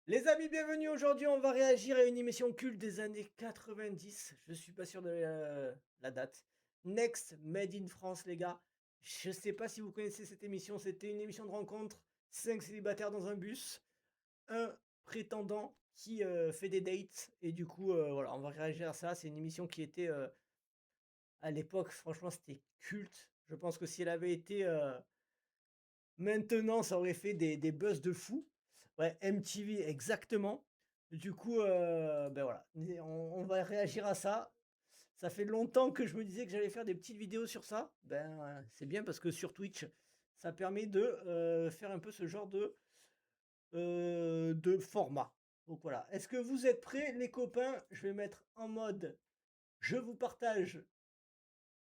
Les amis, bienvenue. Aujourd'hui, on va réagir à une émission culte des années 90. Je suis pas sûr de la date. Next Made in France, les gars. Je sais pas si vous connaissez cette émission. C'était une émission de rencontre. 5 célibataires dans un bus. Un prétendant qui fait des dates. Et du coup, voilà, on va réagir à ça. C'est une émission qui était à l'époque, franchement, c'était culte. Je pense que si elle avait été maintenant, ça aurait fait des buzz de fou. Ouais, MTV, exactement. Du coup, ben voilà, on va réagir à ça. Ça fait longtemps que je me disais que j'allais faire des petites vidéos sur ça. Ben, c'est bien parce que sur Twitch, ça permet de faire un peu ce genre de format. Donc voilà. Est-ce que vous êtes prêts, les copains? Je vais mettre en mode, je vous partage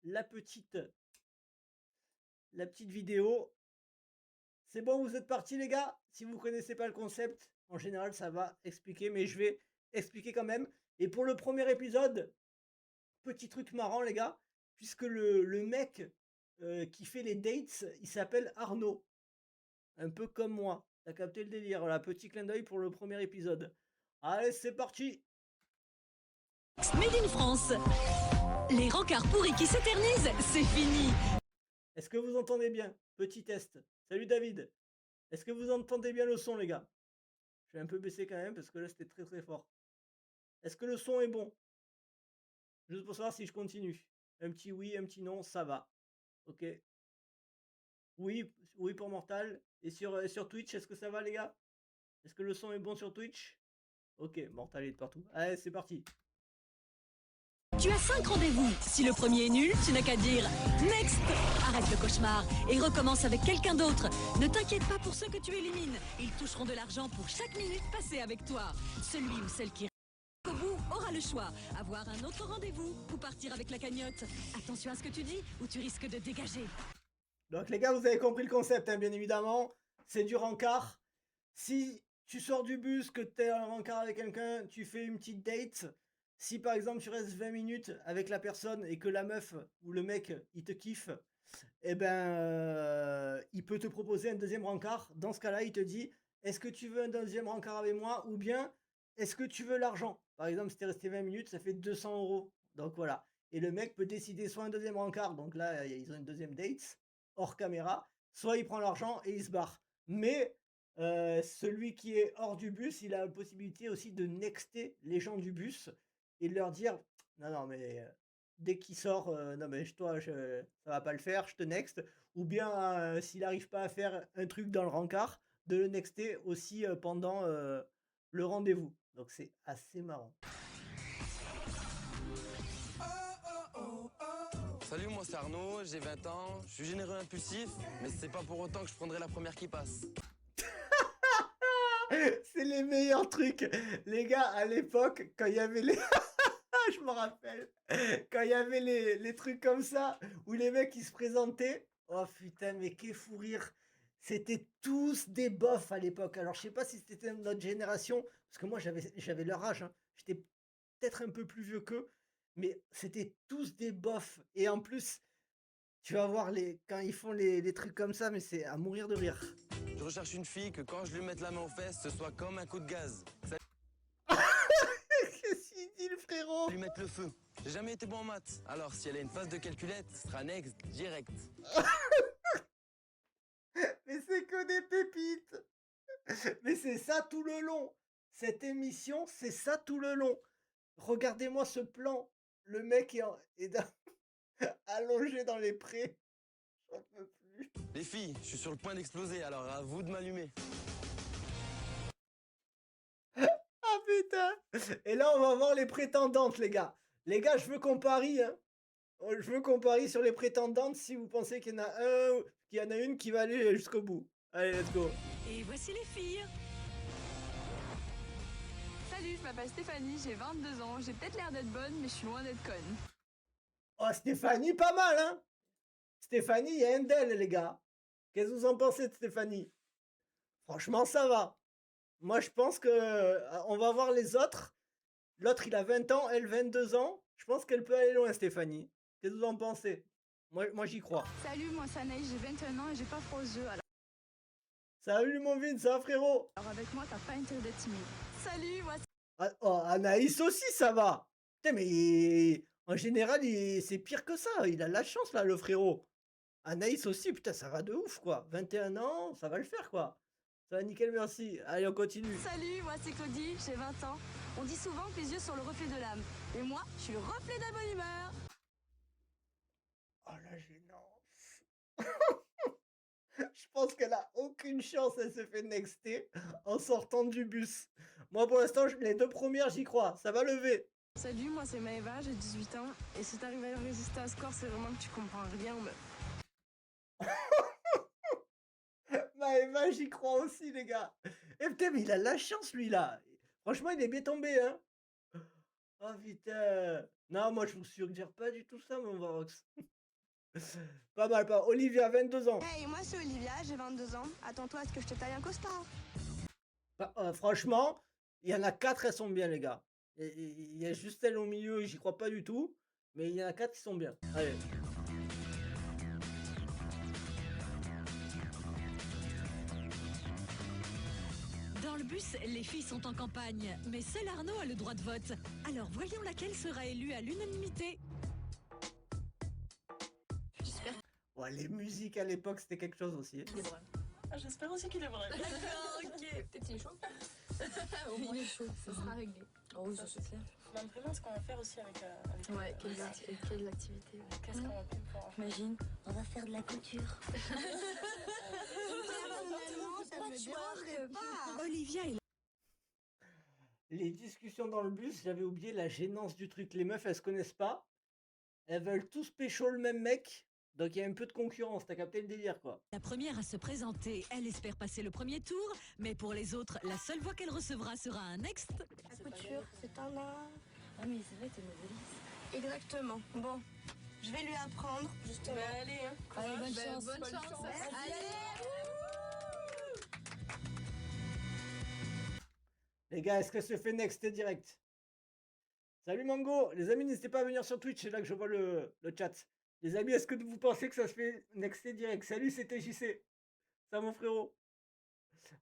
la petite, la petite vidéo. C'est bon, vous êtes partis, les gars? Si vous connaissez pas le concept, en général, ça va expliquer, mais je vais expliquer quand même. Et pour le premier épisode, petit truc marrant, les gars, puisque le mec qui fait les dates, il s'appelle Arnaud, un peu comme moi. T'as capté le délire? Voilà, petit clin d'œil pour le premier épisode. Allez, c'est parti! Made in France. Les rencarts pourris qui s'éternisent, c'est fini. Est-ce que vous entendez bien? Petit test. Salut David. Est-ce que vous entendez bien le son, les gars? Je vais un peu baisser quand même parce que là, c'était très très fort. Est-ce que le son est bon? Juste pour savoir si je continue. Un petit oui, un petit non, ça va. Ok. Oui, oui pour Mortal. Et sur Twitch, est-ce que ça va, les gars? Est-ce que le son est bon sur Twitch? Ok, Mortal est de partout. Allez, c'est parti. Tu as 5 rendez-vous. Si le premier est nul, tu n'as qu'à dire next. Arrête le cauchemar et recommence avec quelqu'un d'autre. Ne t'inquiète pas pour ceux que tu élimines. Ils toucheront de l'argent pour chaque minute passée avec toi. Celui ou celle qui au bout aura le choix. Avoir un autre rendez-vous ou partir avec la cagnotte. Attention à ce que tu dis ou tu risques de dégager. Donc, les gars, vous avez compris le concept, hein, bien évidemment. C'est du rencard. Si tu sors du bus, que tu es en rencard avec quelqu'un, tu fais une petite date. Si par exemple tu restes 20 minutes avec la personne et que la meuf ou le mec il te kiffe, eh ben il peut te proposer un deuxième rencard. Dans ce cas-là, il te dit est-ce que tu veux un deuxième rencard avec moi ou bien est-ce que tu veux l'argent? Par exemple, si t'es resté 20 minutes, ça fait 200 €. Donc voilà. Et le mec peut décider soit un deuxième rencard, donc là ils ont une deuxième date hors caméra, soit il prend l'argent et il se barre. Mais celui qui est hors du bus, il a la possibilité aussi de nexter les gens du bus et de leur dire non, non, mais dès qu'il sort, non, mais toi, ça va pas le faire, je te next. Ou bien, s'il n'arrive pas à faire un truc dans le rencard, de le nexter aussi pendant le rendez-vous. Donc, c'est assez marrant. Salut, moi c'est Arnaud, j'ai 20 ans, je suis généreux impulsif, mais c'est pas pour autant que je prendrai la première qui passe. C'est les meilleurs trucs. Les gars, à l'époque, quand il y avait les. Je me rappelle. Quand il y avait les trucs comme ça, où les mecs ils se présentaient. Oh putain, mais quel fou rire. C'était tous des bofs à l'époque. Alors je sais pas si c'était notre génération, parce que moi j'avais leur âge, hein. J'étais peut-être un peu plus vieux qu'eux, mais c'était tous des bofs. Et en plus, tu vas voir quand ils font les trucs comme ça, mais c'est à mourir de rire. Je recherche une fille que quand je lui mette la main aux fesses, ce soit comme un coup de gaz. Ça Qu'est-ce qu'il dit le frérot? lui mette le feu. J'ai jamais été bon en maths, alors si elle a une phase de calculette, ce sera next, direct. Mais c'est que des pépites. Mais c'est ça tout le long. Cette émission, c'est ça tout le long. Regardez-moi ce plan. Le mec allongé dans les prés. J'en peux plus. Les filles, je suis sur le point d'exploser, alors à vous de m'allumer. Ah putain. Et là, on va voir les prétendantes, les gars. Les gars, je veux qu'on parie, hein. Je veux qu'on parie sur les prétendantes si vous pensez qu'il y en a une qui va aller jusqu'au bout. Allez, let's go. Et voici les filles. Salut, je m'appelle Stéphanie, j'ai 22 ans, j'ai peut-être l'air d'être bonne, mais je suis loin d'être conne. Oh, Stéphanie, pas mal, hein. Stéphanie, il y a un d'elle, les gars. Qu'est-ce que vous en pensez de Stéphanie? Franchement, ça va. Moi, je pense que on va voir les autres. L'autre, il a 20 ans, elle 22 ans. Je pense qu'elle peut aller loin, Stéphanie. Qu'est-ce que vous en pensez? Moi j'y crois. Salut, moi c'est Anaïs, j'ai 21 ans et j'ai pas froid aux yeux, alors Salut mon Vin, ça va frérot? Alors avec moi, t'as pas intérêt d'être timide. Salut, moi Ah, oh, Anaïs aussi, ça va. Putain, mais en général, c'est pire que ça. Il a la chance, là, le frérot. Anaïs aussi, putain, ça va de ouf, quoi. 21 ans, ça va le faire, quoi. Ça va nickel, merci. Allez, on continue. Salut, moi c'est Claudie, j'ai 20 ans. On dit souvent que les yeux sont le reflet de l'âme. Et moi, je suis le reflet de la bonne humeur. Oh, la gênance. Je pense qu'elle a aucune chance, elle se fait nexter en sortant du bus. Moi, pour l'instant, les deux premières, j'y crois. Ça va lever. Salut, moi c'est Maëva, j'ai 18 ans. Et si t'arrives à résister à ce corps, c'est vraiment que tu comprends rien, meuf. Maëva, j'y crois aussi, les gars. Et putain, mais il a la chance, lui, là. Franchement, il est bien tombé, hein. Oh, putain. Non, moi, je vous suggère pas du tout ça, mon Vox. Pas mal, pas. Olivia, 22 ans. Hey, moi c'est Olivia, j'ai 22 ans. Attends-toi à ce que je te taille un costard. Franchement, il y en a 4, elles sont bien, les gars. Il y a juste elle au milieu, j'y crois pas du tout. Mais il y en a 4 qui sont bien. Allez. Dans le bus, les filles sont en campagne, mais seul Arnaud a le droit de vote. Alors voyons laquelle sera élue à l'unanimité. Ouais, les musiques à l'époque, c'était quelque chose aussi. Ah, j'espère aussi qu'il est vrai. D'accord, ok. Peut-être il est chaud. Au moins il est chaud, ça sera réglé. Oh oui, ça c'est clair. Je me demande ce qu'on va faire aussi avec. Ouais, quelle activité. Qu'est-ce qu'on va pouvoir faire? Imagine, on va faire de la couture. Olivia est Les discussions dans le bus, j'avais oublié la gênance du truc. Les meufs, elles se connaissent pas. Elles veulent tous pécho le même mec. Donc il y a un peu de concurrence. T'as capté le délire, quoi. la première à se présenter. Elle espère passer le premier tour, mais pour les autres, la seule voix qu'elle recevra sera un next. La couture, c'est un art. Ah mais c'est vrai, t'es noveliste. Exactement. Bon, je vais lui apprendre, justement. Allez, hein. Allez, bonne chance. Bonne chance. Les gars, est-ce qu'elle se fait next direct? Salut Mango. Les amis, n'hésitez pas à venir sur Twitch. C'est là que je vois le chat. Les amis, est-ce que vous pensez que ça se fait nexter direct? Salut, c'était JC. Ça, mon frérot.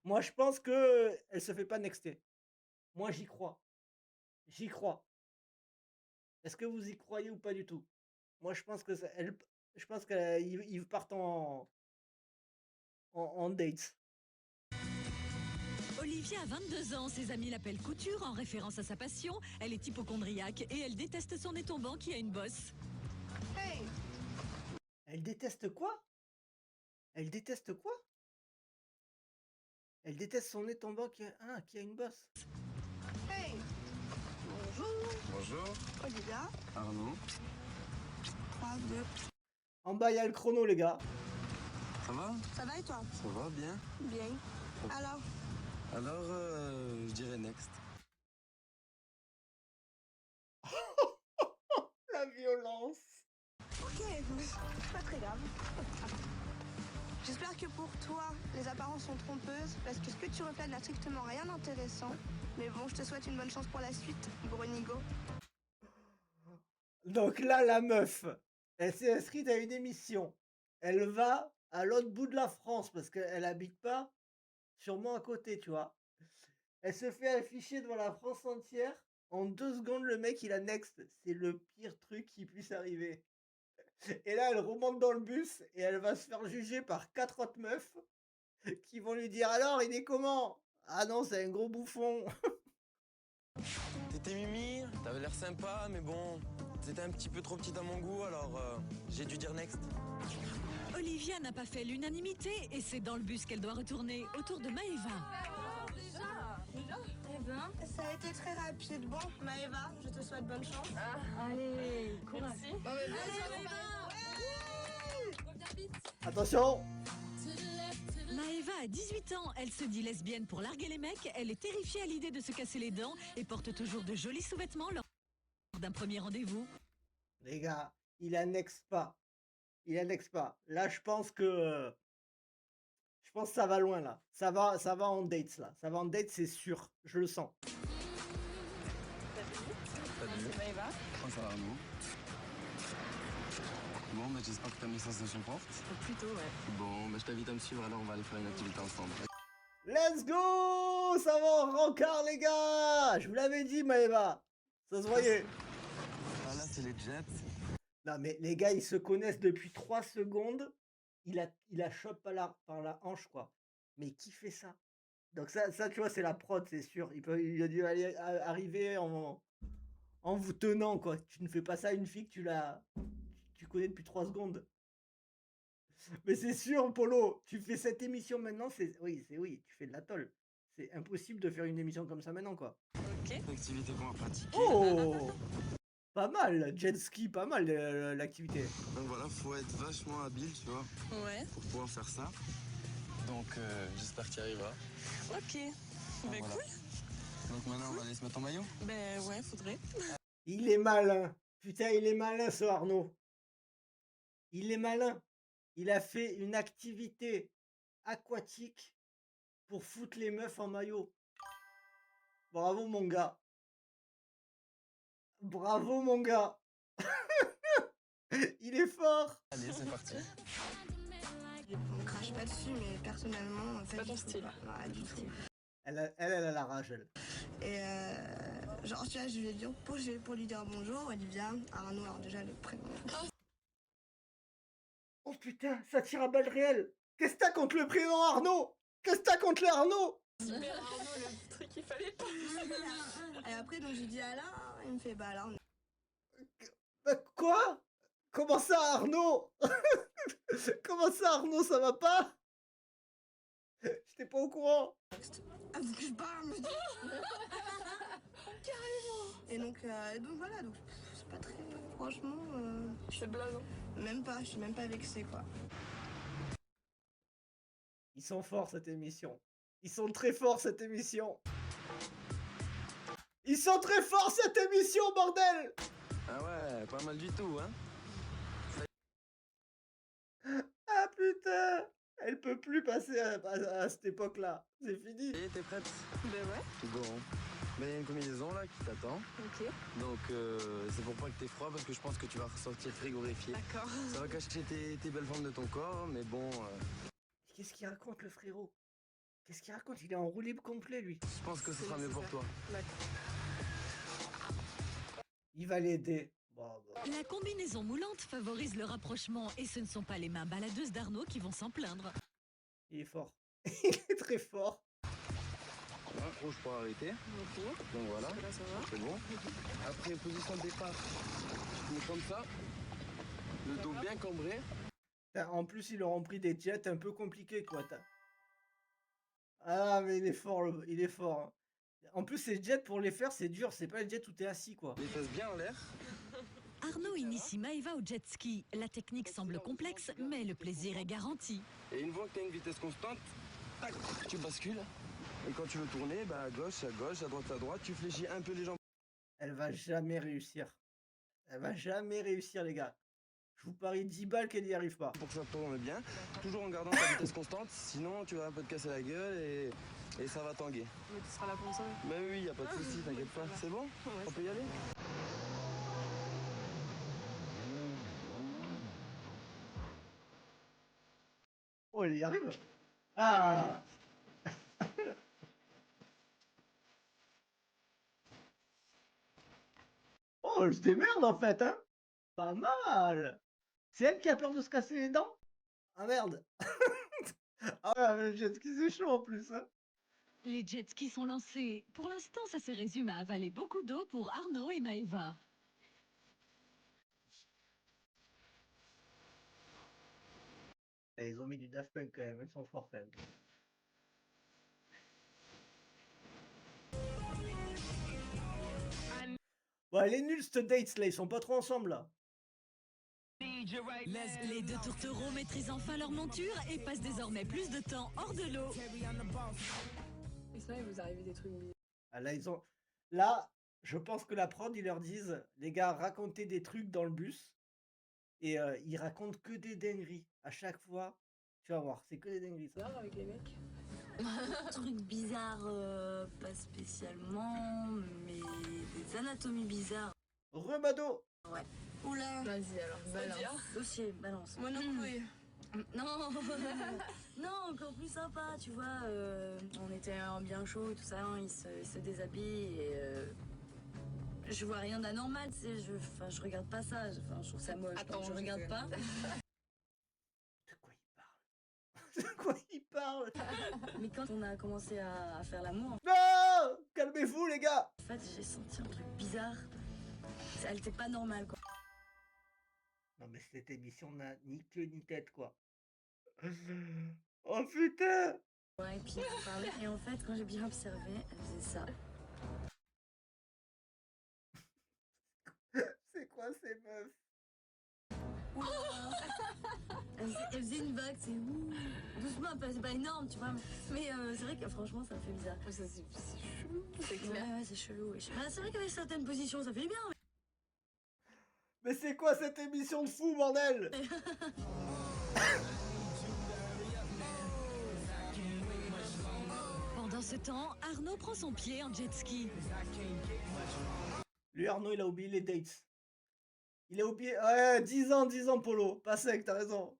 Moi, je pense que elle se fait pas nexter. Moi, j'y crois. J'y crois. Est-ce que vous y croyez ou pas du tout? Moi, je pense que je pense qu'ils partent en dates. Olivia a 22 ans, ses amis l'appellent couture en référence à sa passion. Elle est hypocondriaque et elle déteste son nez tombant qui a une bosse. Hey, Elle déteste quoi? Elle déteste quoi? Elle déteste son nez tombant qui a une bosse. hey. Bonjour, Bonjour, Olivia. Arnaud. 3, 2. En bas, il y a le chrono, les gars. Ça va? Ça va et toi? Ça va bien? Bien. Alors, Alors, je dirais next. La violence. ok, pas très grave. J'espère que pour toi, les apparences sont trompeuses, parce que ce que tu reflètes n'a strictement rien d'intéressant. Mais bon, je te souhaite une bonne chance pour la suite, Brunigo. Donc là, la meuf, elle s'est inscrite à une émission. Elle va à l'autre bout de la France parce qu'elle habite pas sûrement à côté, tu vois. Elle se fait afficher devant la France entière. En 2 secondes, le mec, il a next. C'est le pire truc qui puisse arriver. Et là, elle remonte dans le bus et elle va se faire juger par 4 autres meufs qui vont lui dire alors, il est comment? Ah non, c'est un gros bouffon. T'étais Mimi, t'avais l'air sympa, mais bon, c'était un petit peu trop petit à mon goût, alors j'ai dû dire next. Olivia n'a pas fait l'unanimité et c'est dans le bus qu'elle doit retourner autour de Maëva. Eh ben, ça a été très rapide. Bon, Maëva, je te souhaite bonne chance. Allez, courage. Attention. Maëva a 18 ans, elle se dit lesbienne pour larguer les mecs, elle est terrifiée à l'idée de se casser les dents et porte toujours de jolis sous-vêtements lors d'un premier rendez-vous. Les gars, il annexe pas. Il annexe pas. Là, je pense que ça va loin là. Ça va en dates là. Ça va en date, c'est sûr. Je le sens. Salut. C'est Maëva. Moi, ça va, Arnaud. Bon, j'espère que t'as mis sensation forte. Plutôt, ouais. Bon, je t'invite à me suivre, alors on va aller faire une activité ensemble. Let's go! Ça va en rencard, les gars! Je vous l'avais dit, Maëva. Ça se voyait. Ah là, c'est les Jets. Non, mais les gars, ils se connaissent depuis 3 secondes. Il a chope par la hanche, quoi. Mais qui fait ça? Donc ça, tu vois, c'est la prod, c'est sûr. Il a dû arriver en vous tenant, quoi. Tu ne fais pas ça à une fille que tu connais depuis 3 secondes. Mais c'est sûr, Polo, tu fais cette émission maintenant, oui, tu fais de la tôle. C'est impossible de faire une émission comme ça maintenant, quoi. Ok. Activité qu'on va pratiquer. Oh! Pas mal, jet ski, pas mal l'activité. Donc voilà, faut être vachement habile, tu vois, Ouais. pour pouvoir faire ça. Donc j'espère que tu y arriveras. Ok. Ben voilà. cool. Donc maintenant, on va aller se mettre en maillot. Ben ouais, faudrait. Il est malin. Putain, il est malin, ce Arnaud. Il est malin. Il a fait une activité aquatique pour foutre les meufs en maillot. Bravo, mon gars. Bravo, mon gars. Il est fort. Allez, c'est parti. On crache pas dessus, mais personnellement, en fait, Pas ton du tout, style. quoi. Ouais, du tout. Elle a la rage, elle. Et genre, tu vois, je lui ai dit poser pour lui dire bonjour, Olivia, Arnaud, alors déjà le prénom. Oh putain, ça tire à balles réelles. Qu'est-ce que t'as contre le prénom Arnaud? Qu'est-ce que t'as contre le Arnaud? Super Arnaud, le truc qu'il fallait pas. Et après, donc, j'ai dit Alain, il me fait bah Alain. Quoi? Comment ça Arnaud? Comment ça Arnaud, ça va pas? J'étais pas au courant. Ah, donc je parle, je dis. Carrément. Et donc voilà, donc c'est pas très. Franchement, C'est blague. même pas, je suis même pas vexée, quoi. Ils sont forts cette émission. Ils sont très forts cette émission. Ils sont très forts cette émission, bordel! Ah ouais, pas mal du tout, hein. Ah putain! Elle peut plus passer à cette époque-là. C'est fini. Et t'es prête? Ben ouais. Bon. Mais il y a une combinaison là qui t'attend. Ok. Donc c'est pour pas que t'aies froid parce que je pense que tu vas ressortir frigorifié. D'accord. Ça va cacher tes belles formes de ton corps, mais bon, Qu'est-ce qu'il raconte le frérot? Qu'est-ce qu'il raconte? Il est en roue libre complet lui. je pense que ce sera mieux pour toi. D'accord. Il va l'aider. Bon. La combinaison moulante favorise le rapprochement et ce ne sont pas les mains baladeuses d'Arnaud qui vont s'en plaindre. Il est fort. Il est très fort. Voilà, rouge pour arrêter. Ok. Donc voilà, Là, ça va. c'est bon. Après, position de départ, tu mets comme ça. Le dos bien cambré. Putain, en plus, ils leur ont pris des jets un peu compliqués, quoi. Ah, mais il est fort, il est fort. Hein. En plus, ces jets, pour les faire, c'est dur. C'est pas les jets où t'es assis, quoi. Les fesses bien en l'air. Arnaud initie Maëva au jet ski. La technique semble complexe, mais le plaisir est garanti. Et une fois que tu as une vitesse constante, tac, tu bascules. Et quand tu veux tourner, bah à gauche, à droite, tu fléchis un peu les jambes. Elle va jamais réussir. Elle va jamais réussir, les gars. Je vous parie 10 balles qu'elle n'y arrive pas. Pour que ça tourne bien, toujours en gardant ta vitesse constante, sinon tu vas un peu te casser la gueule et ça va tanguer. Mais tu seras là pour ça. Bah oui, y a pas de souci, t'inquiète pas. C'est bon? On peut y aller? Oh, elle y arrive. Ah! Oh, elle se démerde en fait, hein? Pas mal! C'est elle qui a peur de se casser les dents? Ah merde! Ah ouais, le jet ski c'est chaud en plus, hein? Les jet skis sont lancés. Pour l'instant, ça se résume à avaler beaucoup d'eau pour Arnaud et Maëva. Et ils ont mis du Daft Punk quand même, ils sont forts quand même. Bon, elle est nulle cette date là, ils sont pas trop ensemble là. Les deux tourtereaux maîtrisent enfin leur monture et passent désormais plus de temps hors de l'eau. Et ça, il vous arrive des trucs bizarres. Ah, là, ils ont. Là, je pense que la prod, ils leur disent, les gars, racontez des trucs dans le bus. Et ils racontent que des dingueries. À chaque fois, tu vas voir, c'est que des dingueries ça. Bizarre avec les mecs. Truc bizarre, pas spécialement, mais des anatomies bizarres. Remado! Oula, Vas-y alors, balance. Dossier, balance. monocouille. Non, non, encore plus sympa, tu vois. On était bien chaud et tout ça, hein, il se déshabille et je vois rien d'anormal, tu sais. Je regarde pas ça. Je trouve ça moche. Attends, donc je je regarde sais. pas. De quoi il parle? De quoi il parle? Mais quand on a commencé à faire l'amour, Non! Calmez-vous, les gars! en fait, j'ai senti un truc bizarre. Elle était pas normale, quoi. Non, mais cette émission n'a ni queue ni tête, quoi. Oh putain! Ouais, et puis on parlait. Et en fait, quand j'ai bien observé, elle faisait ça. C'est quoi ces meufs? Elle faisait une vague, c'est ouh, doucement, c'est pas énorme, tu vois. Mais c'est vrai que franchement, ça me fait bizarre. Ça, c'est chelou, c'est clair. Ouais, c'est chelou. Ouais. Bah, c'est vrai qu'avec certaines positions, ça fait bien. Mais c'est quoi cette émission de fou, bordel? Pendant ce temps, Arnaud prend son pied en jet ski. Lui, Arnaud, il a oublié les dates. Il a oublié... Ouais, 10 ans, Polo. Pas sec, t'as raison.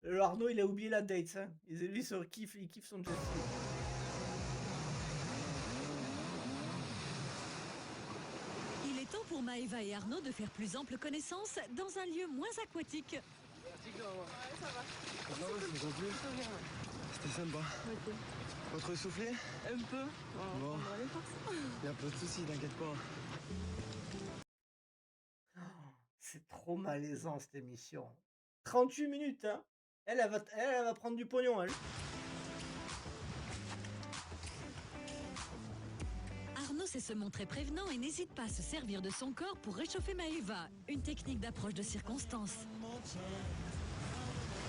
Le Arnaud, il a oublié la date, hein. Lui, il kiffe son jet ski. Il est temps pour Maëva et Arnaud de faire plus ample connaissance dans un lieu moins aquatique. Non, c'est gentil. C'était sympa. Pas trop essoufflé? Un peu. Bon. On va aller voir ça. Y'a pas de soucis, t'inquiète pas. C'est trop malaisant, cette émission. 38 minutes, hein. Elle va prendre du pognon, elle. Arnaud sait se montrer prévenant et n'hésite pas à se servir de son corps pour réchauffer Maëva. Une technique d'approche de circonstance.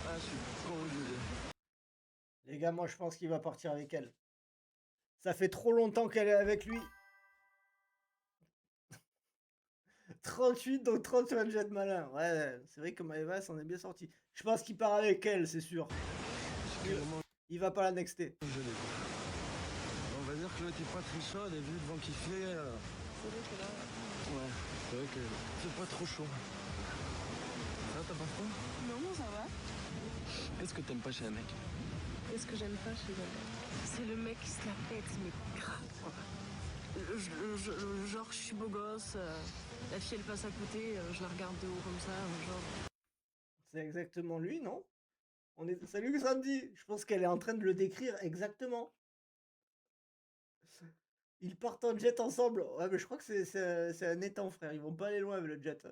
Ah, je suis convenu. Les gars, moi, je pense qu'il va partir avec elle. Ça fait trop longtemps qu'elle est avec lui. 38, donc 30 sur un jet malin. Ouais, c'est vrai que Maëva s'en est bien sorti. Je pense qu'il part avec elle, c'est sûr. Il va pas la nexter. On va dire que l'eau était pas très chaude et vu le vent qu'il fait... C'est vrai que là. Ouais, c'est vrai que c'est pas trop chaud. Ça, t'as pas froid? Non, ça va. Qu'est-ce que t'aimes pas chez un mec? Qu'est-ce que j'aime pas chez elle? C'est le mec qui se la pète, mais grave. Genre, je suis beau gosse, la fille elle passe à côté, je la regarde de haut comme ça, genre. C'est exactement lui, non? Salut Sandy. Je pense qu'elle est en train de le décrire exactement. Ils partent en jet ensemble. Ouais, mais je crois que c'est un étang, frère. Ils vont pas aller loin avec le jet.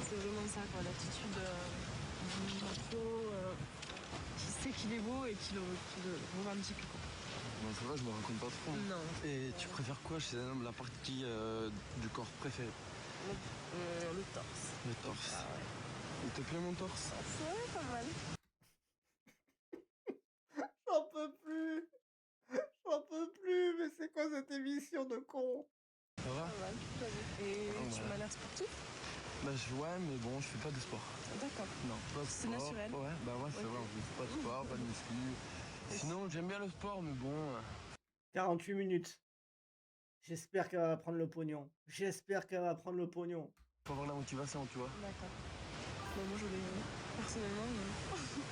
C'est vraiment ça, quoi, l'attitude du macho qui sait qu'il est beau et qui le revendique, quoi. Non, ça va, je me raconte pas trop. Non. Et tu préfères quoi chez un homme? La partie du corps préférée? Le torse. Le torse. Il te plaît mon torse? Ouais, pas mal. J'en peux plus. J'en peux plus. Mais c'est quoi cette émission de con? Ça va? Pas mal, j'avoue. Et Ah, tu ouais. m'as l'air sportif? Bah ouais, mais bon, je fais pas de sport. D'accord. Non, pas de C'est sport. naturel. Ouais, bah ouais, c'est Ok. vrai, je fais pas de sport, pas de muscu. Sinon, j'aime bien le sport, mais bon... 48 minutes. J'espère qu'elle va prendre le pognon. J'espère qu'elle va prendre le pognon. Faut avoir la motivation, tu vois. D'accord. Bon, moi, je l'ai personnellement, mais...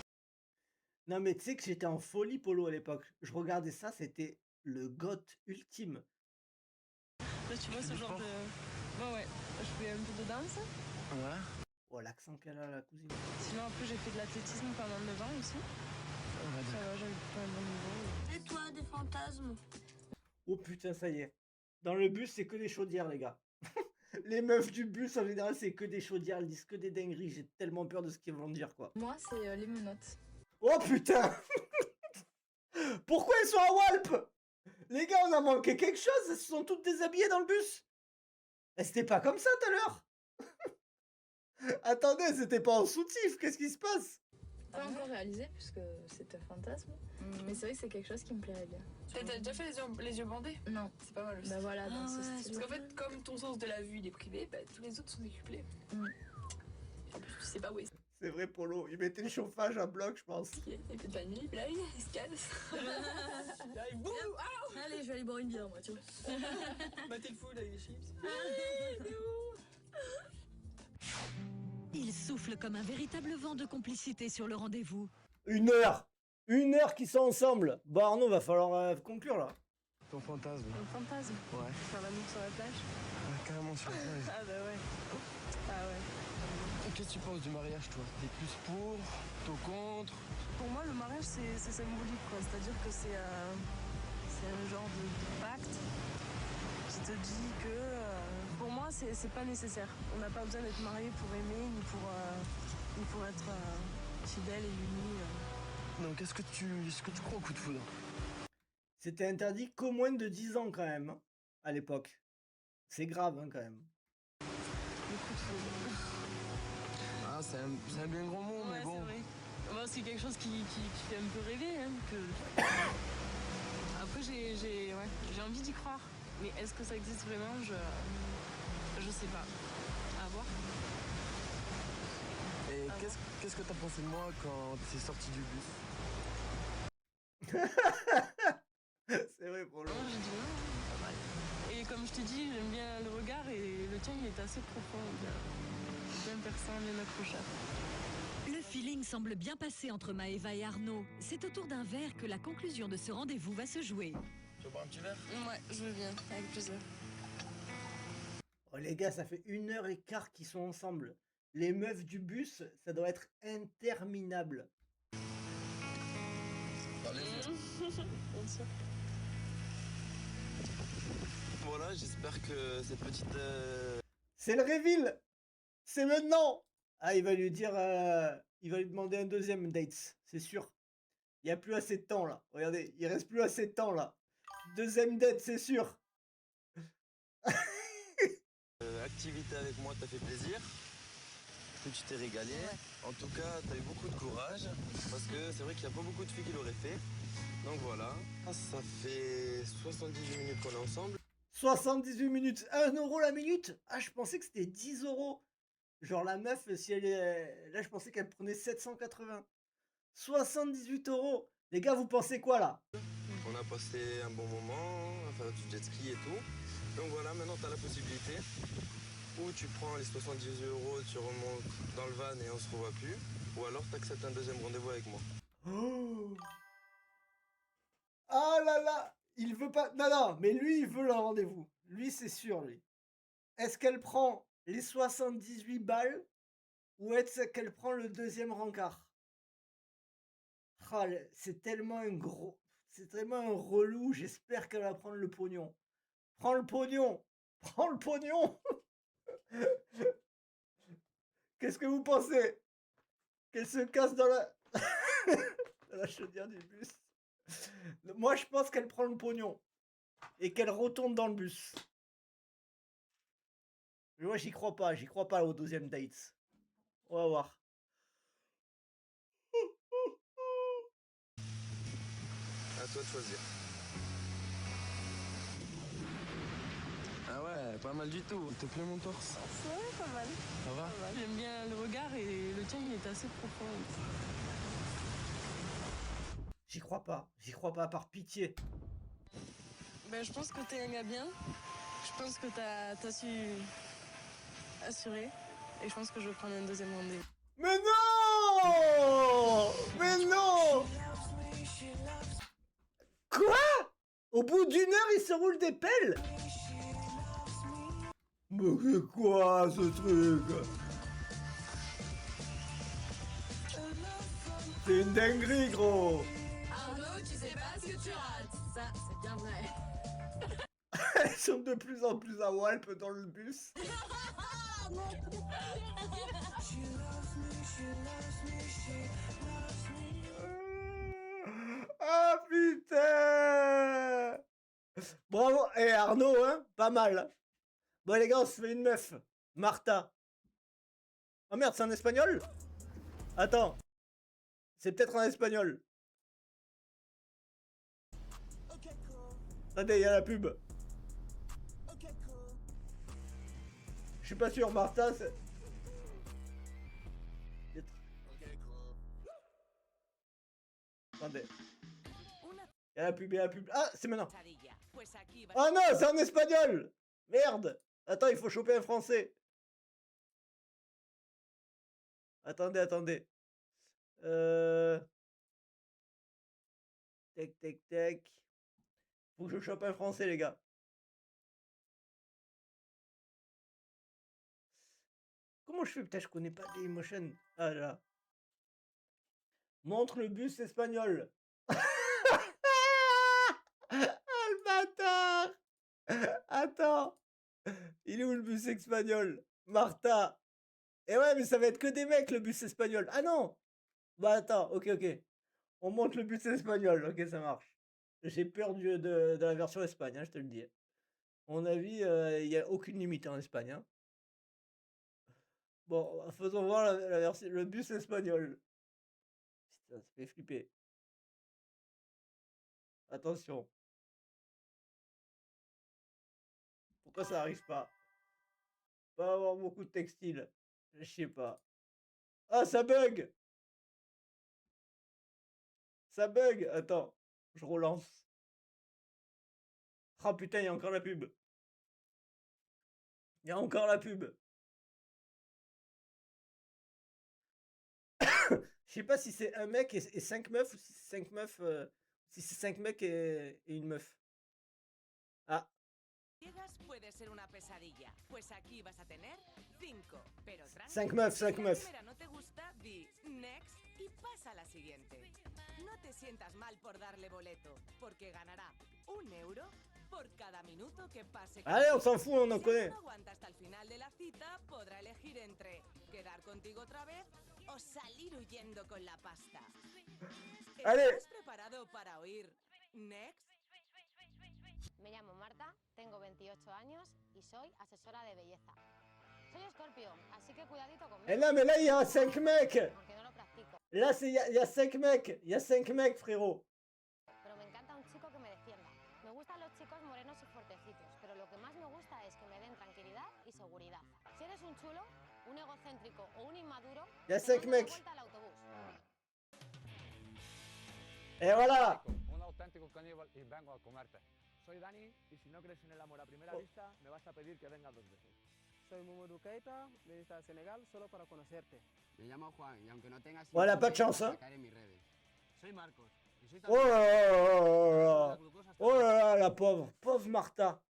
Non, mais tu sais que j'étais en folie Polo à l'époque. Je regardais ça, c'était le goth ultime. Là, tu vois fais ce du genre sport? de... Ouais. Je fais un peu de danse. Ouais. Oh, l'accent qu'elle a, la cousine. Sinon, après, j'ai fait de l'athlétisme pendant 9 ans aussi. Ouais, Ça va, j'avais pas un bon niveau. Et toi, des fantasmes? Oh putain, ça y est. Dans le bus, c'est que des chaudières, les gars. Les meufs du bus, en général, c'est que des chaudières. Elles disent que des dingueries. J'ai tellement peur de ce qu'ils vont dire, quoi. Moi, c'est les menottes. Oh putain. Pourquoi elles sont à Walp? Les gars, on a manqué quelque chose. Elles se sont toutes déshabillées dans le bus. C'était pas comme ça tout à l'heure. Attendez, c'était pas en soutif. Qu'est-ce qui se passe? Pas encore réalisé, puisque c'est un fantasme. Mais c'est vrai que c'est quelque chose qui me plairait bien. T'as déjà fait les yeux bandés? Non. C'est pas mal aussi. Bah voilà, dans Ah ce ouais, style. Parce qu'en fait, comme ton sens de la vue il est privé, bah, tous les autres sont décuplés. Mm. En plus, tu sais pas où est-ce C'est vrai, Polo. Ils mettaient le chauffage à bloc, je pense. qu'il est. Il fait pas nuit, blague, il se casse. Là, il boum! Ah! Allez, je vais aller boire une bière, moi, tu vois. Battez le fou, là, les chips. Il souffle comme un véritable vent de complicité sur le rendez-vous. 1 heure! 1 heure qu'ils sont ensemble! Bon, Arnaud, va falloir conclure là. Ton fantasme. Un fantasme. Ouais. Faire l'amour sur la plage. Ouais, carrément sur la plage. Ah bah ouais. Ah ouais. Qu'est-ce que tu penses du mariage, toi? T'es plus pour, plutôt contre? Pour moi, le mariage, c'est symbolique, quoi. C'est-à-dire que c'est un genre de pacte qui te dit que, pour moi, c'est pas nécessaire. On n'a pas besoin d'être marié pour aimer, ni pour être fidèle et uni. Donc, est-ce que tu crois au coup de foudre? C'était interdit qu'au moins de 10 ans quand même, hein, à l'époque. C'est grave hein, quand même. Le coup de foudre. Ah, c'est un bien grand mot, Ouais, mais bon. c'est vrai. Bah, c'est quelque chose qui fait un peu rêver. Hein, Après, j'ai envie d'y croire. Mais est-ce que ça existe vraiment? Je sais pas. À voir. Et qu'est-ce que t'as pensé de moi quand t'es sorti du bus? C'est vrai pour le Non, j'ai dit non, pas mal. Et comme je t'ai dit, j'aime bien le regard et le tien, il est assez profond, bien perçant, bien accrocheur. Le feeling semble bien passer entre Maëva et Arnaud. C'est autour d'un verre que la conclusion de ce rendez-vous va se jouer. Tu veux boire un petit verre? Ouais, je veux bien, avec plaisir. Oh, les gars, ça fait 1 heure et quart qu'ils sont ensemble. Les meufs du bus, ça doit être interminable. Bien sûr. Voilà, j'espère que cette petite... C'est le reveal! C'est maintenant! Ah, il va lui dire... il va lui demander un deuxième date, c'est sûr. Il n'y a plus assez de temps là. Regardez, il reste plus assez de temps là. Deuxième date, c'est sûr. activité avec moi t'a fait plaisir, que tu t'es régalé. En tout cas, t'as eu beaucoup de courage, parce que c'est vrai qu'il n'y a pas beaucoup de filles qui l'auraient fait. Donc voilà, ça fait 78 minutes qu'on est ensemble. 78 minutes, 1 euro la minute? Ah, je pensais que c'était 10 euros. Genre la meuf, si elle est... Là, je pensais qu'elle prenait 780. 78 euros. Les gars, vous pensez quoi là? On a passé un bon moment, on a fait du jet ski et tout. Donc voilà, maintenant tu as la possibilité. Ou tu prends les 78 euros, tu remontes dans le van et on se revoit plus. Ou alors tu acceptes un deuxième rendez-vous avec moi. Oh. Ah là là, il veut pas... Non, non, mais lui, il veut le rendez-vous. Lui, c'est sûr, lui. Est-ce qu'elle prend les 78 balles ou est-ce qu'elle prend le deuxième rencard? Ah, c'est tellement un gros... C'est tellement un relou, j'espère qu'elle va prendre le pognon. Prends le pognon! Prends le pognon! Qu'est-ce que vous pensez? Qu'elle se casse dans la... dans la chaudière du bus? Moi, je pense qu'elle prend le pognon. Et qu'elle retourne dans le bus. Mais moi, j'y crois pas au deuxième date. On va voir. À toi de choisir. Ah ouais, pas mal du tout. Il te plaît mon torse? Ouais, pas mal. Ça va? J'aime bien le regard et le tien, il est assez profond. J'y crois pas, par pitié. Ben, je pense que t'es un gars bien. Je pense que t'as su assurer. Et je pense que je vais prendre un deuxième rendez-vous. Mais non! Mais non! Quoi? Au bout d'1 heure, il se roule des pelles? Mais c'est quoi ce truc? C'est une dinguerie, gros! Arnaud, tu sais pas ce que tu rates. Ça, c'est bien vrai. Elles sont de plus en plus à Walp dans le bus. Ah putain! Bravo! Et Arnaud, hein? Pas mal. Bon les gars, on se fait une meuf. Martha. Oh merde, c'est en espagnol? Attends. C'est peut-être en espagnol. Attendez, il y a la pub. Je suis pas sûr, Martha, c'est... Attendez. Il y a la pub, il y a la pub. Ah, c'est maintenant. Oh non, c'est en espagnol. Merde. Attends, il faut choper un français. Attendez, attendez. Tac, tac, tac. Faut que je chope un français, les gars. Comment je fais? Putain, je connais pas Dailymotion. Ah là. Montre le bus espagnol. Ah, le bâtard. Attends. Il est où le bus espagnol? Martha. Eh ouais, mais ça va être que des mecs, le bus espagnol. Ah non. Bah attends, ok, ok. On monte le bus espagnol. Ok, ça marche. J'ai peur de la version Espagne, hein, je te le dis. À mon avis, il n'y a aucune limite en Espagne. Hein. Bon, faisons voir la version, le bus espagnol. Putain, ça fait flipper. Attention. Pourquoi ça arrive pas? Pas avoir beaucoup de textile. Je sais pas. Ah, ça bug! Ça bug! Attends, je relance. Ah putain, il y a encore la pub. Il y a encore la pub. Je sais pas si c'est un mec et 5 meufs ou si c'est 5 meufs. Si c'est 5 mecs et une meuf. Ah. Puede ser una pesadilla, pues aquí vas a tener 5, pero 5 meufs, 5 si la meufs. primera no te gusta, di next y pasa a la siguiente. No te sientas mal por darle boleto, porque ganará 1 euro por cada minuto que pase. Allez, on s'en fout, on en connaît. Si no aguanta hasta el final de la cita, podrá elegir entre quedar contigo otra vez o salir huyendo con la pasta. Allez. ¿Estás preparado para oír next? Me llamo Marta, tengo 28 años y soy asesora de belleza. Soy Escorpio, así que cuidadito conmigo. Et là, mais là, il y a 5 mecs. Aunque no lo practico. Là, il y a 5 mecs. Il y a 5 mecs, frérot. Pero me encanta un chico que me defienda. Me gustan los chicos morenos y fuertecitos, pero lo que más me gusta es que me den tranquilidad y seguridad. Si eres un chulo, un egocéntrico o un inmaduro, Il y a te 5 mando de mecs. vuelta al autobús. Et voilà. Un auténtico caníbal y vengo a comerte. Soy Dani y si no crees en el amor a primera vista, me vas a pedir que venga 2 veces. Soy Mamadou Keita, venista de Senegal, solo para conocerte. Me llamo Juan y aunque no tengas... Voilà, pas de chance, hein. en mis redes. Soy Marcos y soy Oh là là là là. Oh là là, la pauvre. Pauvre Martha.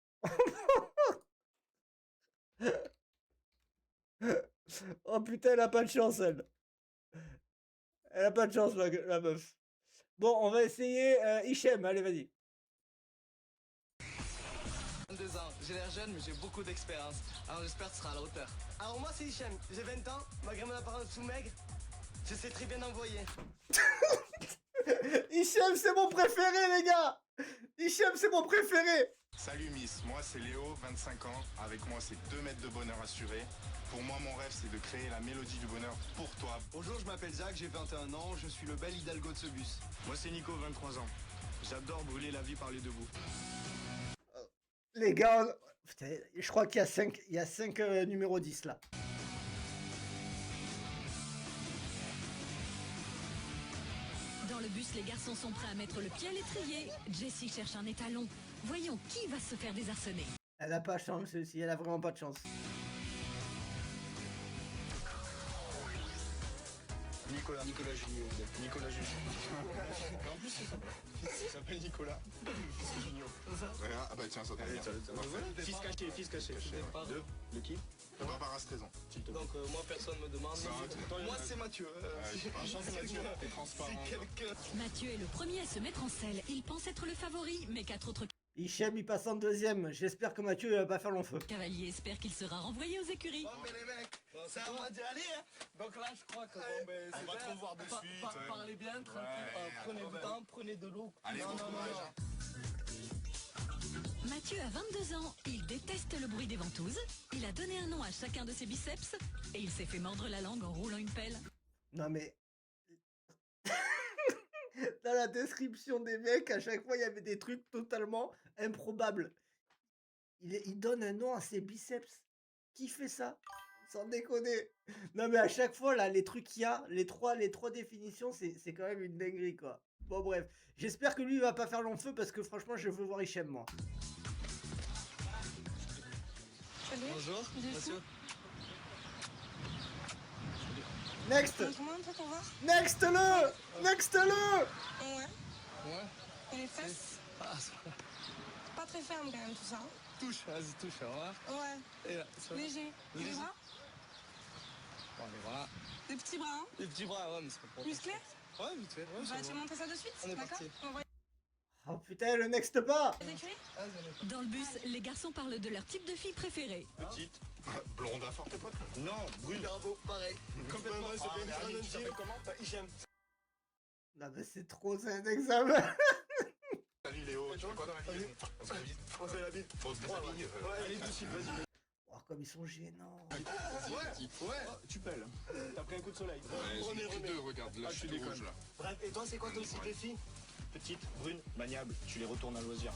Oh putain, elle a pas de chance, elle. Elle a pas de chance, la meuf. Bon, on va essayer Hichem. Allez, vas-y. 22 ans, j'ai l'air jeune mais j'ai beaucoup d'expérience, alors j'espère que tu seras à la hauteur. Alors moi c'est Hichem, j'ai 20 ans, malgré mon apparence tout maigre, je sais très bien envoyer. Hichem, c'est mon préféré, les gars. Hichem, c'est mon préféré. Salut Miss, moi c'est Léo, 25 ans, avec moi c'est 2 mètres de bonheur assuré. Pour moi mon rêve c'est de créer la mélodie du bonheur pour toi. Bonjour, je m'appelle Jacques, j'ai 21 ans, je suis le bel Hidalgo de ce bus. Moi c'est Nico, 23 ans, j'adore brûler la vie par les deux bouts. Les gars, putain, je crois qu'il y a 5 numéros 10 là. Dans le bus, les garçons sont prêts à mettre le pied à l'étrier. Jessie cherche un étalon. Voyons qui va se faire désarçonner. Elle a pas de chance, celle-ci, elle a vraiment pas de chance. Nicolas Junior. Nicolas Junior. En plus, il s'appelle Nicolas. C'est Junior. Ah bah tiens, ça tombe bien. Fils caché. De qui? Barbara Streisand. Donc moi personne me demande. Moi c'est Mathieu. Enchanté Mathieu, t'es transparent. Mathieu est le premier à se mettre en selle. Il pense être le favori, mais 4 autres Hichem, il passe en deuxième. J'espère que Mathieu il va pas faire long feu. cavaliers espèrent qu'il sera renvoyé aux écuries. Bon mais les mecs, ça m'a dit aller hein. Donc là je crois que bon ben On va te revoir de suite. Parlez bien, tranquille, prenez du temps, prenez de l'eau. Allez, bon courage. Mathieu a 22 ans, il déteste le bruit des ventouses, il a donné un nom à chacun de ses biceps et il s'est fait mordre la langue en roulant une pelle. Non mais... Dans la description des mecs, à chaque fois, il y avait des trucs totalement improbables. Il donne un nom à ses biceps. Qui fait ça? Sans déconner. Non mais à chaque fois, là, les trucs qu'il y a, les trois définitions, c'est quand même une dinguerie, quoi. Bon, bref. J'espère que lui, il va pas faire long feu, parce que franchement, je veux voir Hichem, moi. Bonjour, monsieur. Next. Montre-moi un peu pour voir. Next-le. Next-le. Ouais. Ouais. Et les fesses. Ah, C'est pas très ferme quand même tout ça. touche, vas-y, touche, on va voir. Ouais. Et là, ça va. Léger. Et les bras? Bon, les bras. Des petits bras, hein? Les petits bras, ouais, mais c'est pas pour. Musclés? Ouais, vite fait. Ouais, Bah, ça tu va. veux montrer ça de suite? On est D'accord? parti. On va Oh putain, le next pas. les écrire? Dans le bus, les garçons parlent de leur type de fille préférée. Petite. Blonde à forte époque. Non, brûle bravo, pareil. Complètement, c'est bien un tu t'appelles comment? Hichem. Non mais c'est trop, c'est un examen. Salut Léo, tu fais quoi dans la vie? On fait la bise. On fait la bite. On se baise la bille. Ouais, allez, tout de suite, vas-y. Oh, comme ils sont gênants. Ouais, tu pelles. T'as pris un coup de soleil. Remets. Regarde, là, je suis rouge là. Bref, et toi, c'est quoi ton type de fille? Petite, brune, maniable, tu les retournes à loisir.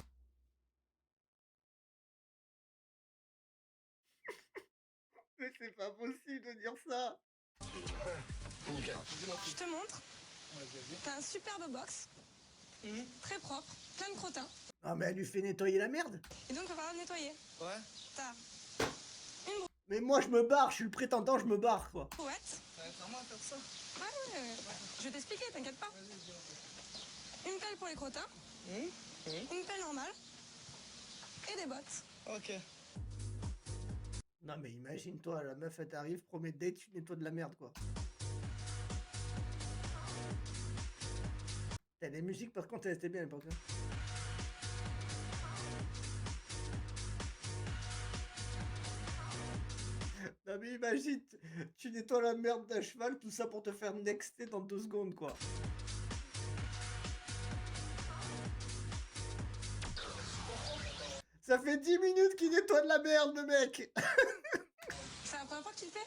Mais c'est pas possible de dire ça. Nickel. Je te montre. T'as un superbe box. Très propre, plein de crottin. Non mais elle lui fait nettoyer la merde. Et donc, on va le nettoyer. Ouais. T'as Mais moi je me barre, je suis le prétendant, je me barre quoi. brouette. Ça va être vraiment à faire ça. Ouais. Je vais t'expliquer, t'inquiète pas. Une pelle pour les crottins. Une pelle normale. Et des bottes. Ok. Non mais imagine-toi, la meuf elle t'arrive, premier date, tu nettoies de la merde quoi. T'as les musiques par contre elles étaient bien à l'époque. Hein. Non mais imagine, tu nettoies la merde d'un cheval, tout ça pour te faire nexter dans 2 secondes quoi. Ça fait 10 minutes qu'il nettoie de la merde le mec. C'est la première fois que tu le fais?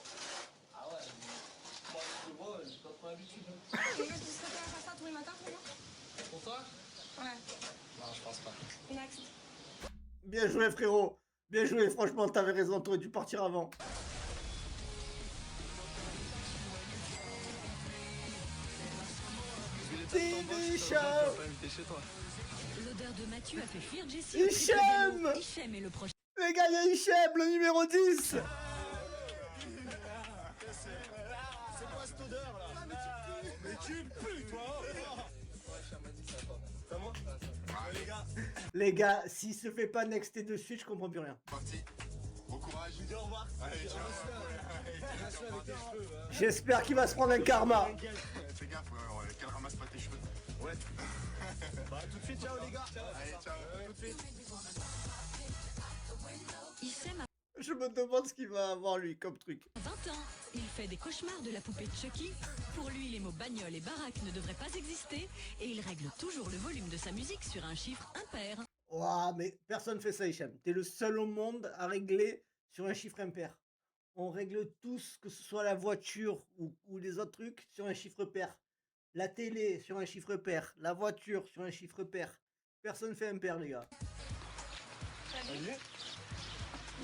Ah ouais, moi, je vois, j'ai pas trop l'habitude. Et est-ce que tu serais prêt à faire ça tous les matins pour moi? Pour toi? Ouais. Non, je pense pas. Next. Bien joué frérot, bien joué, franchement t'avais raison, t'aurais dû partir avant. TV Show. Chez toi. L'odeur de Mathieu a fait fuir Jessie. Hichem. Hichem est le prochain. Les gars, il y a Hichem, le numéro 10. C'est quoi cette odeur là? Mais tu pues toi! Ouais, Hichem m'a dit ça à toi. C'est à moi? Les gars. Les gars, s'il se fait pas nexter de suite, je comprends plus rien. Parti. Bon courage. Je dis au revoir. Allez, ciao. Reste-le avec tes cheveux. Hein. J'espère qu'il va se prendre un karma. Fais gaffe, qu'elle ramasse pas tes cheveux. Ouais. Bah, tout de suite, ciao les gars. Allez, ciao. Tout de suite. Hichem a Je me demande ce qu'il va avoir lui comme truc. 20 ans. Il fait des cauchemars de la poupée Chucky. Pour lui, les mots bagnole et baraque ne devraient pas exister. Et il règle toujours le volume de sa musique sur un chiffre impair. Ouah, mais personne fait ça, Hichem. T'es le seul au monde à régler sur un chiffre impair. On règle tous, que ce soit la voiture ou les autres trucs, sur un chiffre pair. La télé sur un chiffre pair. La voiture sur un chiffre pair. Personne fait impair, les gars. Salut.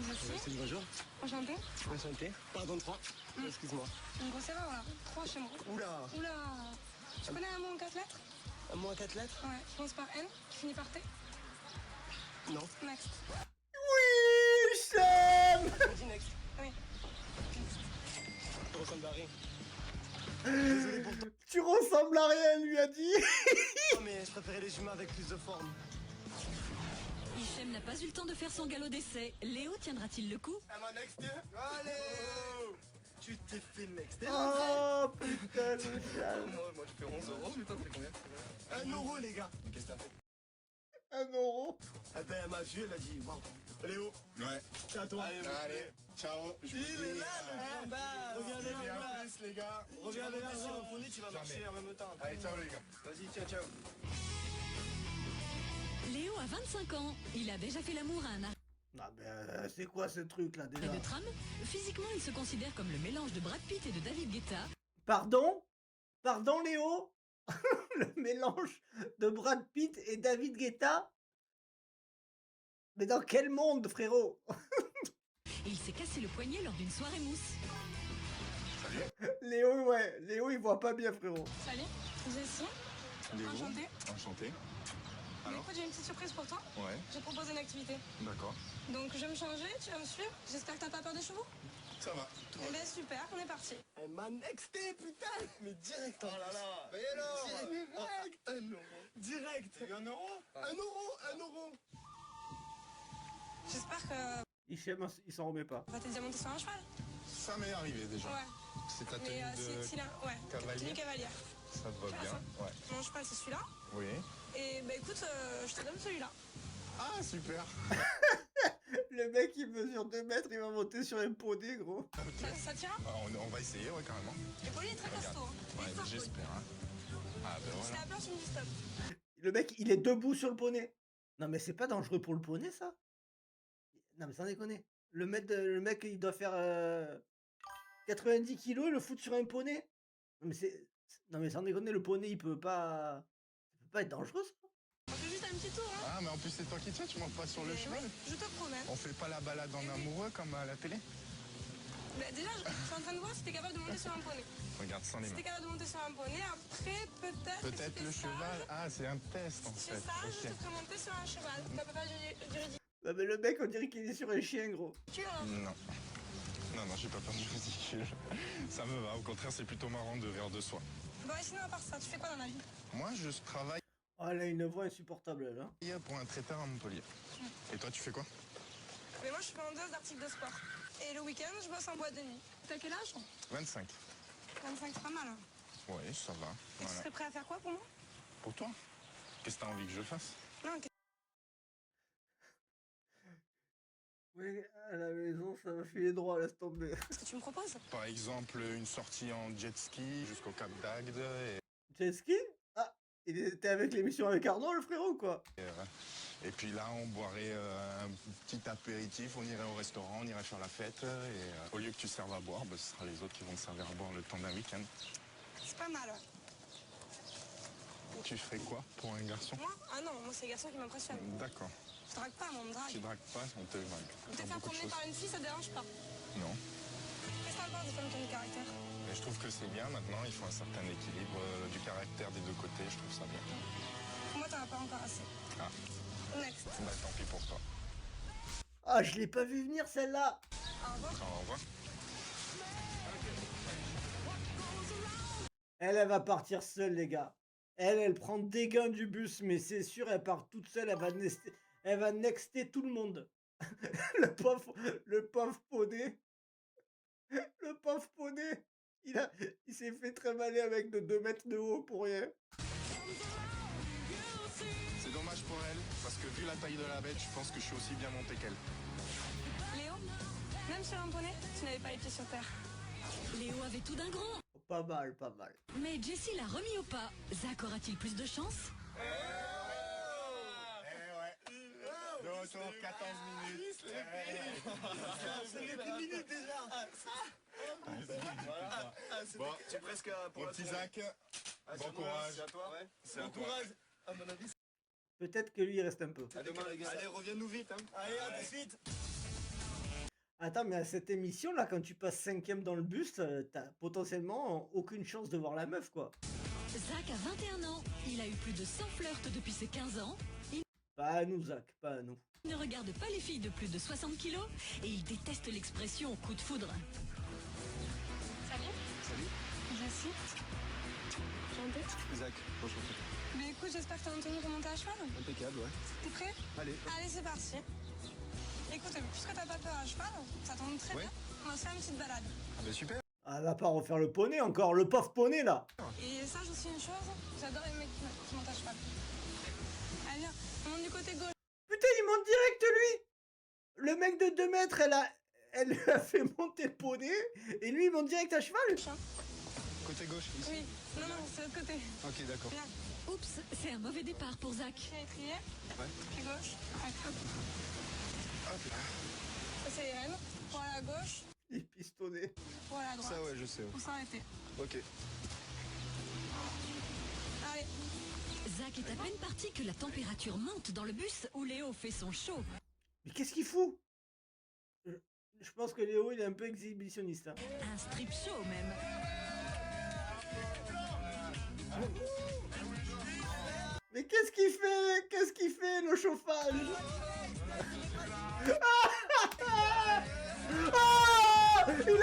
Merci. Bonjour. Enchanté. Enchanté. Pardon, 3. Excuse-moi. Une grosse erreur là. 3 chez moi. Oula. Oula. Tu connais un mot en 4 lettres? Un mot à 4 lettres? Ouais. Je commence par N, qui finit par T. Non. Next. Oui, Hichem. Vas-y, next. Oui. Je ressemble à rien. Tu ressembles à rien, lui a dit. Non, mais je préférais les humains avec plus de forme. Hichem n'a pas eu le temps de faire son galop d'essai. Léo tiendra-t-il le coup? I'm a next. Allez. Tu t'es fait next. Oh putain, le chien. Moi, je fais 11 €. Putain, c'est combien? 1 euro, les gars. Qu'est-ce que t'as fait? 1 euro. Eh ben, elle m'a vu, elle a dit waouh. Léo. Ouais. C'est à toi. Allez, ciao. Je vous Il est dis, là, reviens avec et à moi. plus, les gars. Reviens avec l'argent. Tu vas marcher en même temps. Allez, ciao, les gars. Vas-y, ciao, ciao. Léo a 25 ans. Il a déjà fait l'amour à un arrêt Ah ben, c'est quoi ce truc là déjà? de tram. Physiquement, il se considère comme le mélange de Brad Pitt et de David Guetta. Pardon? Pardon, Léo? Le mélange de Brad Pitt et David Guetta? Mais dans quel monde, frérot? Et il s'est cassé le poignet lors d'une soirée mousse. Léo, ouais. Léo, il voit pas bien, frérot. Salut. Jessie. Léo. Enchantée. Enchanté. Alors? Écoute, j'ai une petite surprise pour toi. Ouais, J'ai proposé une activité. d'accord. Donc je vais me changer, tu vas me suivre. J'espère que t'as pas peur des chevaux. Ça va. Eh ben super, on est parti. Elle m'a nexté, putain. Mais direct. Oh là là. Mais alors Direct. 1 euro. Direct. T'as eu 1 euro 1 euro, 1 euro. J'espère que Il s'en remet pas. on va te déjà monter sur un cheval. Ça m'est arrivé déjà. Ouais. C'est ta tenue Mais de si là, ouais. cavalier. Tenue cavalière. Ça te va bien. Ouais. Mon cheval c'est celui-là. Oui. Et bah écoute, je te donne celui-là. Ah, super. Le mec, il mesure 2 mètres, il va monter sur un poney, gros. Ça tient? Ah, on va essayer, ouais, carrément. Le poney est très Regarde. costaud. Hein. Ouais, mais j'espère. Hein. Ah, ben C'est voilà. la place, tu me dis stop. Le mec, il est debout sur le poney. Non, mais c'est pas dangereux pour le poney, ça? Non, mais sans déconner. Le mec, il doit faire 90 kilos, il le fout sur un poney. Non, mais sans déconner, le poney, il peut pas être dangereux, ça. On fait juste un petit tour, hein. Ah, mais en plus, c'est toi qui tiens, tu montes pas sur le cheval. Oui, je te promets. On fait pas la balade en amoureux comme à la télé? Bah, déjà, je suis en train de voir si t'es capable de monter sur un poney. Regarde, sans les Si mains. t'es capable de monter sur un poney, après, peut-être. Peut-être le cheval. Ah, c'est un test en C'est fait. ça, je Ok. te ferai monter sur un cheval. Ça peut pas du ridicule. Non, mais le mec, on dirait qu'il est sur un chien, gros. Hein. Non. Non, j'ai pas peur du ridicule. Ça me va, au contraire, c'est plutôt marrant de rire de soi. Bon, et sinon, à part ça, tu fais quoi dans la vie? Moi, je travaille Oh, elle a une voix insupportable, elle, hein. pour un traiteur à Montpellier. Et toi, tu fais quoi? Mais moi, je suis vendeuse d'articles de sport. Et le week-end, je bosse en boîte de nuit. T'as quel âge? 25. 25, c'est pas mal. Hein. Ouais, ça va. Et tu Voilà. serais prêt à faire quoi pour moi? Pour toi? Qu'est-ce que t'as envie que je fasse? Non, Oui, à la maison, ça va filer droit, laisse tomber. qu'est-ce que tu me proposes? Par exemple, une sortie en jet ski jusqu'au Cap d'Agde Jet ski? Ah, il était avec l'émission avec Arnaud, le frérot, quoi. et puis là, on boirait un petit apéritif, on irait au restaurant, on irait faire la fête. Et au lieu que tu serves à boire, ce sera les autres qui vont te servir à boire le temps d'un week-end. C'est pas mal. Tu ferais quoi pour un garçon? Moi? Ah non, moi, c'est les garçons qui m'impressionnent. D'accord. Je drague pas, moi, on me drague. Tu dragues pas, on te drague. Te faire promener par une fille, ça te dérange pas? Non. Qu'est-ce que t'en penses des femmes qui ont du caractère? Mais je trouve que c'est bien maintenant, il faut un certain équilibre du caractère des deux côtés, je trouve ça bien. Pour moi, t'en as pas encore assez. Ah, Next. bah tant pis pour toi. Ah, je l'ai pas vu venir, celle-là. Au revoir. Au revoir. Elle va partir seule, les gars. Elle prend des gains du bus, mais c'est sûr, elle part toute seule, elle va nexter tout le monde. le pauvre poney. Le pauvre poney. Il s'est fait très mal avec de 2 mètres de haut pour rien. C'est dommage pour elle, parce que vu la taille de la bête, je pense que je suis aussi bien monté qu'elle. Léo, même sur un poney, tu n'avais pas les pieds sur terre. Léo avait tout d'un grand. Pas mal, pas mal. Mais Jessie l'a remis au pas. Zach aura-t-il plus de chance? De retour, 14 minutes. C'est les 10 minutes déjà. Bon, Tu es presque pour mon la petit soirée. Zach, Ah, bon c'est à moi, courage. C'est à toi. C'est à Bon toi. courage. À mon avis. Peut-être que lui, il reste un peu. À demain, les gars. Allez, reviens-nous vite. Hein. Allez, à tout de suite. Attends, mais à cette émission-là, quand tu passes 5e dans le bus, t'as potentiellement aucune chance de voir la meuf, quoi. Zach a 21 ans. Il a eu plus de 100 flirts depuis ses 15 ans. Il Pas à nous, Zach, pas à nous. ne regarde pas les filles de plus de 60 kilos et il déteste l'expression coup de foudre. Salut. Salut. Jessie. Enchantée. Isaac, enchanté. Mais écoute, j'espère que t'as entendu pour monter à cheval. Impeccable, ouais. T'es prêt? Allez. Allez, c'est parti. Écoute, puisque t'as pas peur à cheval, ça tombe très Ouais. bien. On va se faire une petite balade. Ah bah super. Ah, elle va pas refaire le poney encore, le pauvre poney, là. Et sache aussi une chose, j'adore les mecs qui montent à cheval. Allez, viens, on monte du côté gauche. Putain, il monte direct, lui. Le mec de 2 mètres, elle lui a fait monter le poney, et lui, il monte direct à cheval. Côté gauche, ici. Oui, non, c'est l'autre côté. Ok, d'accord. Viens, Oups, c'est un mauvais départ pour Zach. pied étrier, Ouais. pied gauche. Allez, hop. Hop là. Ça, c'est les rênes. Pour aller à gauche, Il est pistonné. pour aller à droite. Ça, ouais, je sais. Pour s'arrêter. Ok. Allez, Zach est à peine parti que la température monte dans le bus où Léo fait son show. Mais qu'est-ce qu'il fout? Je pense que Léo, il est un peu exhibitionniste. Hein. Un strip show même. Mais qu'est-ce qu'il fait? Qu'est-ce qu'il fait, le chauffage? Ah, il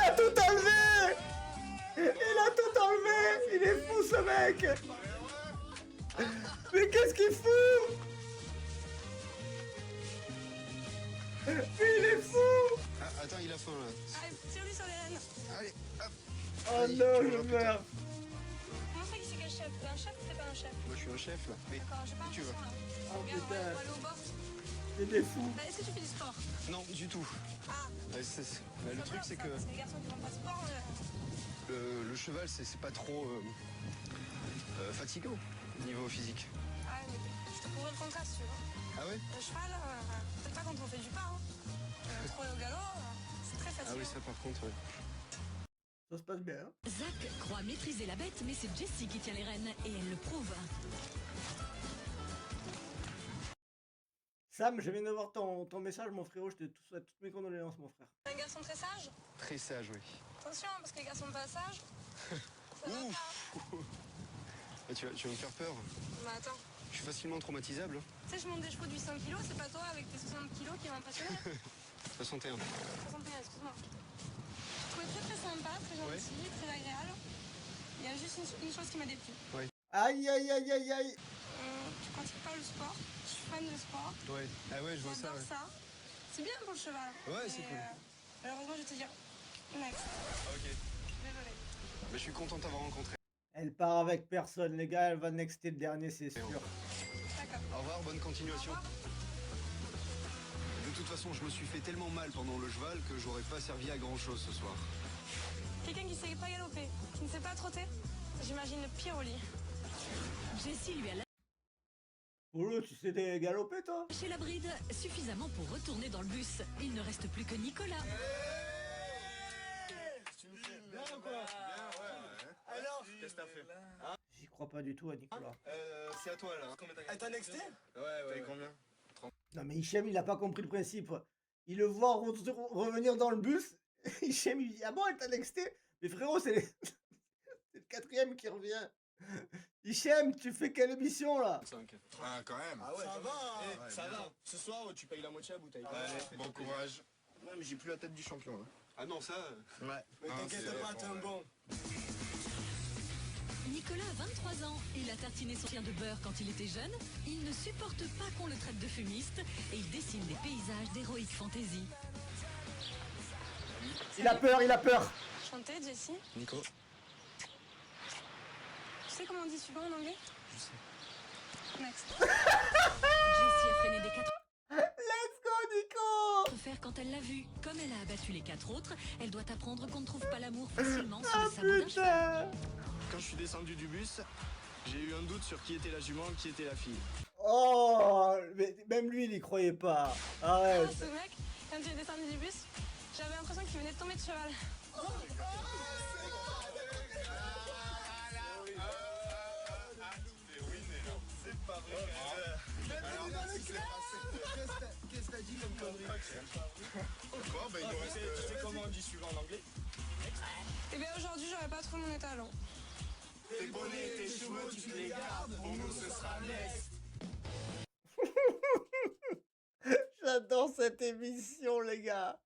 ce mec? Mais qu'est-ce qu'il fout? Mais il est fou! Ah, attends, il a faim là. Allez, tire-lui sur les rênes. Allez, hop. Oh Vas-y, non, tu je mangeras plus tard. meurs! Comment ça qui c'est quel chef? T'es un chef ou t'es pas un chef? Moi je suis un chef là. Mais D'accord, j'ai pas tu veux. l'impression là. Oh Regarde, on va putain, aller au box. c'est des fous! Bah, est-ce que tu fais du sport? Non, du tout. Ah, Bah, le truc c'est que c'est les garçons qui font pas de sport. le cheval c'est pas trop fatigant niveau physique. Ah, mais je te prouverai le contraire si tu veux. Ah ouais? Le cheval, peut-être pas quand on fait du pas. Hein. Trop au galop, c'est très Ah fatigant. oui, ça par contre, ouais. Ça se passe bien. Hein? Zach croit maîtriser la bête, mais c'est Jessie qui tient les rênes et elle le prouve. Sam, je viens de voir ton message, mon frérot. Je te souhaite toutes mes condoléances, mon frère. Un garçon très sage. Très sage, oui. Attention, parce que les garçons pas sages. Ça va pas. Ah, tu vas me faire peur. Mais attends, Je suis facilement traumatisable. tu sais, je monte des chevaux de 800 kilos, c'est pas toi avec tes 60 kilos qui m'a impressionné. 61. 61, excuse-moi. Je trouvais très très sympa, très gentil, très agréable. Il y a juste une chose qui m'a déplu. Aïe, aïe, aïe, aïe, aïe! Tu pratiques pas le sport. Je suis fan de sport. Ouais. Ah ouais, je vois ça. J'adore Ouais. ça. C'est bien pour le cheval. Ouais, c'est Mais, cool. Malheureusement, je vais te dire next. Ok. Désolée. Bah, je suis content de t'avoir rencontré. Elle part avec personne, les gars. Elle va nexter le dernier, c'est sûr. Au revoir, bonne continuation. De toute façon, je me suis fait tellement mal pendant le cheval que j'aurais pas servi à grand chose ce soir. Quelqu'un qui sait pas galoper, qui ne sait pas trotter, j'imagine le pire au lit. Jessie lui a Oh, tu sais des galoper, toi? lâché la bride suffisamment pour retourner dans le bus. Il ne reste plus que Nicolas. Alors, qu'est-ce que t'as fait? J'y crois pas du tout à Nicolas. C'est à toi là. Ah, t'as nexté? Ouais. Combien? Non, mais Hichem, il a pas compris le principe. Il le voit revenir dans le bus. Hichem, il dit: ah bon, elle t'a nexté? Mais frérot, c'est c'est le quatrième qui revient. Hichem, tu fais quelle émission là? 5. Ah, quand même. Ah ouais, ça va, Ouais, ça bien. va. Ce soir, tu payes la moitié à la bouteille. Allez, bon courage. Ouais, mais j'ai plus la tête du champion là. Ah non, ça. Ouais. Mais Ah, t'inquiète c'est pas, bon, t'es un ouais. bon. Nicolas a 23 ans. Il a tartiné son chien de beurre quand il était jeune. Il ne supporte pas qu'on le traite de fumiste et il dessine des paysages d'Heroic Fantasy. Il a peur, il a peur. Chantez, Jessie. Nico. Tu sais comment on dit suivant en anglais? Je sais. Next. Jessie a freiné des 4 Let's go, Nico! faire quand elle l'a vu. Comme elle a abattu les 4 autres, elle doit apprendre qu'on ne trouve pas l'amour facilement sous Ah le sabot d'un cheval. putain! Quand je suis descendu du bus, j'ai eu un doute sur qui était la jument, qui était la fille. Oh, mais même lui, il y croyait pas. Ah, Arrête. ce mec, quand il est descendu du bus, j'avais l'impression qu'il venait de tomber de cheval. C'est pas vrai. Qu'est-ce que t'as dit comme connerie? Bon, bah, il nous reste. Tu sais comment on dit suivant en anglais? Eh bien aujourd'hui, j'aurais pas trouvé mon étalon. Tes bonnets, tes cheveux, tu te les gardes. Pour nous, ce sera next. J'adore cette émission, les gars.